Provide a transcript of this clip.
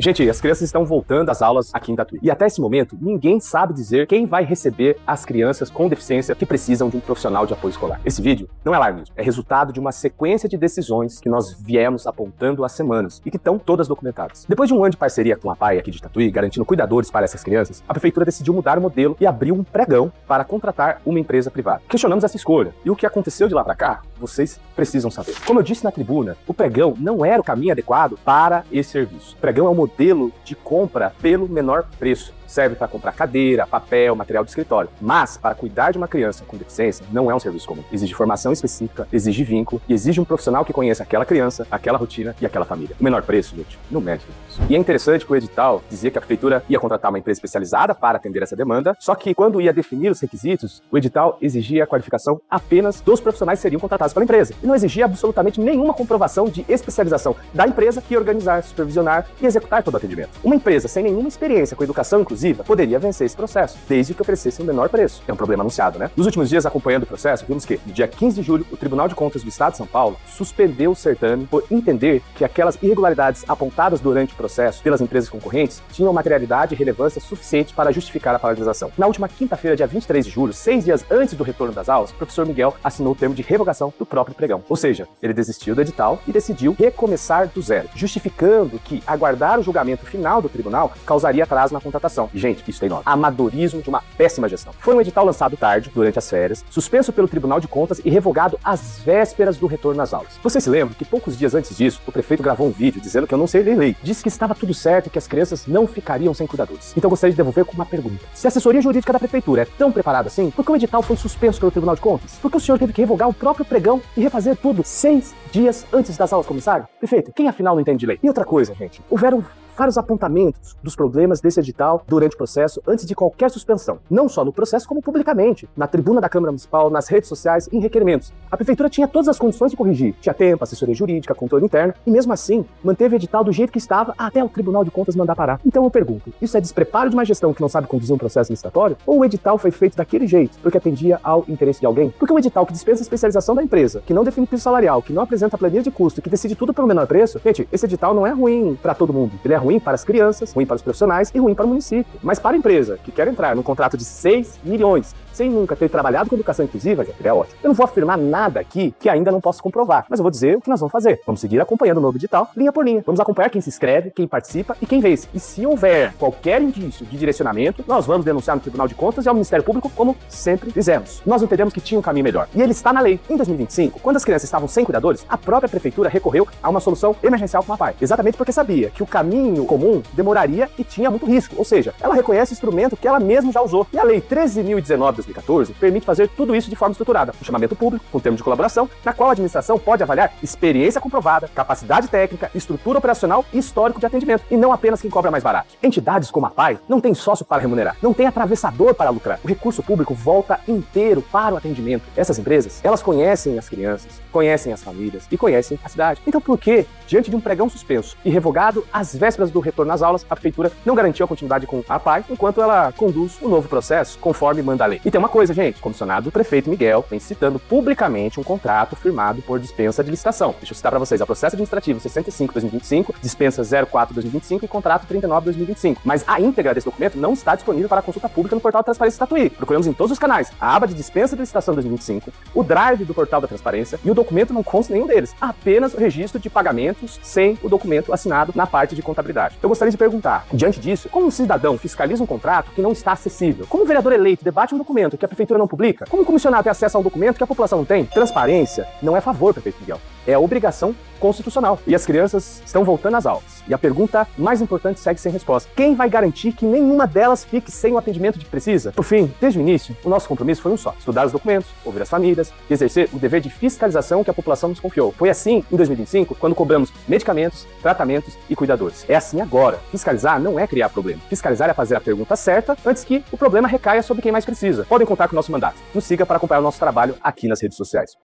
Gente, as crianças estão voltando às aulas aqui em Tatuí. E até esse momento, ninguém sabe dizer quem vai receber as crianças com deficiência que precisam de um profissional de apoio escolar. Esse vídeo não é alarmismo, é resultado de uma sequência de decisões que nós viemos apontando há semanas e que estão todas documentadas. Depois de um ano de parceria com a PAI aqui de Tatuí, garantindo cuidadores para essas crianças, a prefeitura decidiu mudar o modelo e abriu um pregão para contratar uma empresa privada. Questionamos essa escolha e o que aconteceu de lá para cá, vocês precisam saber. Como eu disse na tribuna, o pregão não era o caminho adequado para esse serviço. O pregão é um modelo de compra pelo menor preço. Serve para comprar cadeira, papel, material de escritório. Mas, para cuidar de uma criança com deficiência, não é um serviço comum. Exige formação específica, exige vínculo e exige um profissional que conheça aquela criança, aquela rotina e aquela família. O menor preço, gente, não mede isso. E é interessante que o edital dizia que a prefeitura ia contratar uma empresa especializada para atender essa demanda, só que quando ia definir os requisitos, o edital exigia a qualificação apenas dos profissionais que seriam contratados pela empresa. E não exigia absolutamente nenhuma comprovação de especialização da empresa que ia organizar, supervisionar e executar todo o atendimento. Uma empresa sem nenhuma experiência com educação inclusiva poderia vencer esse processo, desde que oferecesse um menor preço. É um problema anunciado, né? Nos últimos dias, acompanhando o processo, vimos que, no dia 15 de julho, o Tribunal de Contas do Estado de São Paulo suspendeu o certame por entender que aquelas irregularidades apontadas durante o processo pelas empresas concorrentes tinham materialidade e relevância suficiente para justificar a paralisação. Na última quinta-feira, dia 23 de julho, 6 dias antes do retorno das aulas, o professor Miguel assinou o termo de revogação do próprio pregão. Ou seja, ele desistiu do edital e decidiu recomeçar do zero, justificando que aguardar o julgamento final do tribunal causaria atraso na contratação. E, gente, isso tem nome: amadorismo de uma péssima gestão. Foi um edital lançado tarde, durante as férias, suspenso pelo Tribunal de Contas e revogado às vésperas do retorno às aulas. Vocês se lembram que poucos dias antes disso, o prefeito gravou um vídeo dizendo que eu não sei ler lei. Disse que estava tudo certo e que as crianças não ficariam sem cuidadores. Então eu gostaria de devolver com uma pergunta: se a assessoria jurídica da prefeitura é tão preparada assim, por que o edital foi suspenso pelo Tribunal de Contas? Por que o senhor teve que revogar o próprio pregão e refazer tudo 6 dias antes das aulas começarem? Prefeito, quem afinal não entende de lei? E outra coisa, gente, houveram vários apontamentos dos problemas desse edital durante o processo, antes de qualquer suspensão. Não só no processo, como publicamente, na tribuna da Câmara Municipal, nas redes sociais, em requerimentos. A prefeitura tinha todas as condições de corrigir. Tinha tempo, assessoria jurídica, controle interno, e mesmo assim, manteve o edital do jeito que estava até o Tribunal de Contas mandar parar. Então eu pergunto, isso é despreparo de uma gestão que não sabe conduzir um processo licitatório? Ou o edital foi feito daquele jeito, porque atendia ao interesse de alguém? Porque um edital que dispensa a especialização da empresa, que não define piso salarial, que não apresenta planilha de custo, que decide tudo pelo menor preço, gente, esse edital não é ruim para todo mundo. Ele é ruim para as crianças, ruim para os profissionais e ruim para o município. Mas para a empresa que quer entrar num contrato de 6 milhões, sem nunca ter trabalhado com educação inclusiva, gente, ele é ótimo. Eu não vou afirmar nada aqui que ainda não posso comprovar, mas eu vou dizer o que nós vamos fazer. Vamos seguir acompanhando o novo edital, linha por linha. Vamos acompanhar quem se inscreve, quem participa e quem vence. E se houver qualquer indício de direcionamento, nós vamos denunciar no Tribunal de Contas e ao Ministério Público, como sempre fizemos. Nós entendemos que tinha um caminho melhor. E ele está na lei. Em 2025, quando as crianças estavam sem cuidadores, a própria prefeitura recorreu a uma solução emergencial com a PAI. Exatamente porque sabia que o caminho comum demoraria e tinha muito risco. Ou seja, ela reconhece o instrumento que ela mesma já usou. E a Lei 13.019 de 2014 permite fazer tudo isso de forma estruturada. Um chamamento público, com termo de colaboração, na qual a administração pode avaliar experiência comprovada, capacidade técnica, estrutura operacional e histórico de atendimento, e não apenas quem cobra mais barato. Entidades como a PAI não tem sócio para remunerar, não tem atravessador para lucrar. O recurso público volta inteiro para o atendimento. Essas empresas, elas conhecem as crianças, conhecem as famílias e conhecem a cidade. Então por que, diante de um pregão suspenso e revogado às vésperas do retorno às aulas, a prefeitura não garantiu a continuidade com a PAI, enquanto ela conduz o novo processo conforme manda a lei? E tem uma coisa, gente, o comissionado prefeito Miguel vem citando publicamente um contrato firmado por dispensa de licitação. Deixa eu citar para vocês: é o processo administrativo 65/2025, dispensa 04/2025 e contrato 39/2025. Mas a íntegra desse documento não está disponível para consulta pública no portal da Transparência Tatuí. Procuramos em todos os canais a aba de dispensa de licitação 2025, o drive do portal da Transparência, e o documento não consta nenhum deles. Apenas o registro de pagamentos sem o documento assinado na parte de contabilidade. Eu gostaria de perguntar, diante disso, como um cidadão fiscaliza um contrato que não está acessível? Como um vereador eleito debate um documento que a prefeitura não publica? Como um comissionado tem acesso a um documento que a população não tem? Transparência não é favor, prefeito Miguel. É a obrigação constitucional. E as crianças estão voltando às aulas. E a pergunta mais importante segue sem resposta: quem vai garantir que nenhuma delas fique sem o atendimento de que precisa? Por fim, desde o início, o nosso compromisso foi um só: estudar os documentos, ouvir as famílias e exercer o dever de fiscalização que a população nos confiou. Foi assim em 2025, quando cobramos medicamentos, tratamentos e cuidadores. É assim agora. Fiscalizar não é criar problema. Fiscalizar é fazer a pergunta certa antes que o problema recaia sobre quem mais precisa. Podem contar com o nosso mandato. Nos siga para acompanhar o nosso trabalho aqui nas redes sociais.